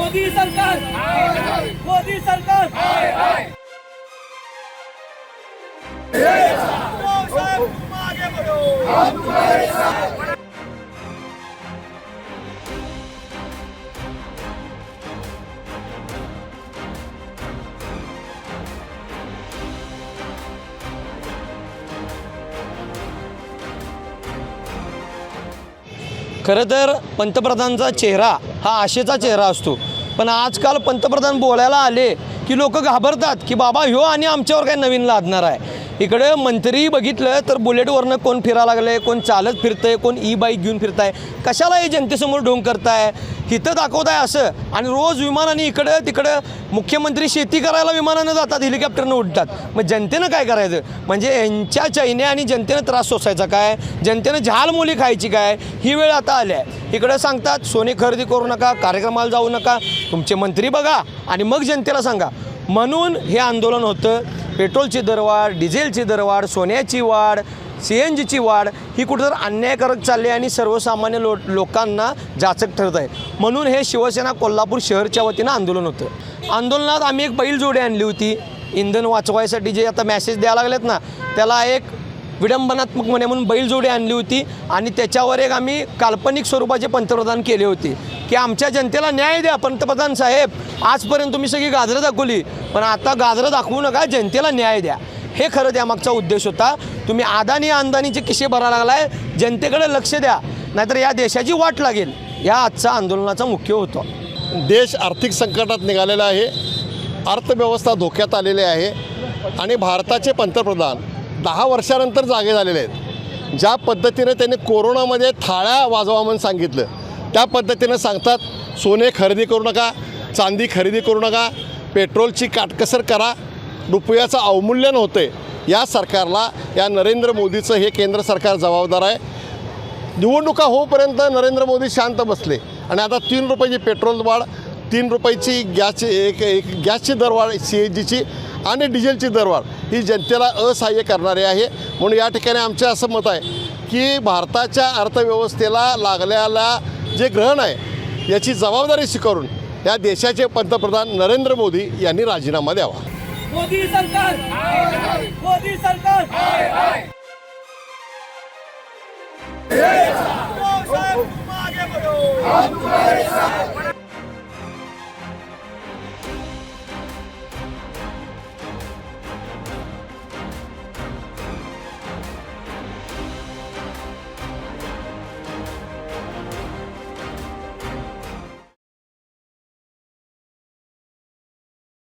मोदी सरकार मोदी सरकार साहब तुम आगे बढ़ो हम तुम्हारे साथ। खरं तर पंतप्रधानांचा चेहरा हा आशेचा चेहरा असतो, पण आजकाल पंतप्रधान बोलायला आले की लोक घाबरतात की बाबा ह्यो आणि आमच्यावर काय नवीन लादणार आहे। इकडे मंत्री बघितलं तर बुलेटवरनं कोण फिरायला लागले, कोण चालत फिरतंय, कोण ई बाईक घेऊन फिरताय, कशाला हे जनतेसमोर ढोंग करताय, हिथं दाखवताय असं। आणि रोज विमानाने इकडं तिकडं मुख्यमंत्री शेती करायला विमानानं जातात, हेलिकॉप्टरनं उडतात, मग जनतेनं काय करायचं? म्हणजे यांच्या चैने आणि जनतेनं त्रास सोसायचा काय, जनतेनं झालमुली खायची काय, ही वेळ आता आली आहे। इकडं सांगतात सोने खरेदी करू नका, कार्यक्रमाला जाऊ नका, तुमचे मंत्री बघा आणि मग जनतेला सांगा, म्हणून हे आंदोलन होतं। पेट्रोलची दरवाढ, डिझेलची दरवाढ, सोन्याची वाढ, CNGची वाढ ही कुठंतरी अन्यायकारक चालली आणि सर्वसामान्य लोकांना जाचक ठरत आहे। म्हणून हे शिवसेना कोल्हापूर शहरच्या वतीनं आंदोलन होतं। आंदोलनात आम्ही एक बैलजोडी आणली होती, इंधन वाचवायसाठी जे आता मॅसेज द्यायला लागलेत ना, त्याला एक विडंबनात्मक म्हणून बैलजोडी आणली होती आणि त्याच्यावर एक आम्ही काल्पनिक स्वरूपाचे पंतप्रधान केले होते की आमच्या जनतेला न्याय द्या पंतप्रधान साहेब, आजपर्यंत तुम्ही सगळी गाजरं दाखवली, पण आता गाजरं दाखवू नका, जनतेला न्याय द्या। हे खरं त्यामागचा उद्देश होता। तुम्ही अदानी अंदानीचे किशे भरायला लागलाय, जनतेकडे लक्ष द्या, नाहीतर या देशाची वाट लागेल। या आजचा आंदोलनाचा मुख्य होता। देश आर्थिक संकटात निघालेला आहे, अर्थव्यवस्था धोक्यात आलेली आहे आणि भारताचे पंतप्रधान 10 वर्षानंतर जागे झालेले आहेत। ज्या पद्धतीने त्यांनी कोरोनामध्ये थाळ्या वाजवा म्हणून सांगितलं, त्या पद्धतीनं सांगतात सोने खरेदी करू नका, चांदी खरेदी करू नका, पेट्रोलची काटकसर करा, रुपयाचं अवमूल्यन होते। या सरकारला, या नरेंद्र मोदीचं हे केंद्र सरकार जबाबदार आहे। निवडणुका होईपर्यंत नरेंद्र मोदी शांत बसले आणि आता 3 रुपयाची पेट्रोल वाढ, 3 रुपयाची गॅसची दरवाढ, CNGची आणि डिझेलची दरवाढ ही जनतेला असहाय्य करणारी आहे। म्हणून या ठिकाणी आमचे असं मत आहे की भारताच्या अर्थव्यवस्थेला लागलेला जे ग्रहण आहे याची जबाबदारी स्वीकारून या देशाचे पंतप्रधान नरेंद्र मोदी यांनी राजीनामा द्यावा। मोदी सरकार मोदी सरकार साहब तुम आगे बढ़ो हम तुम्हारे साथ।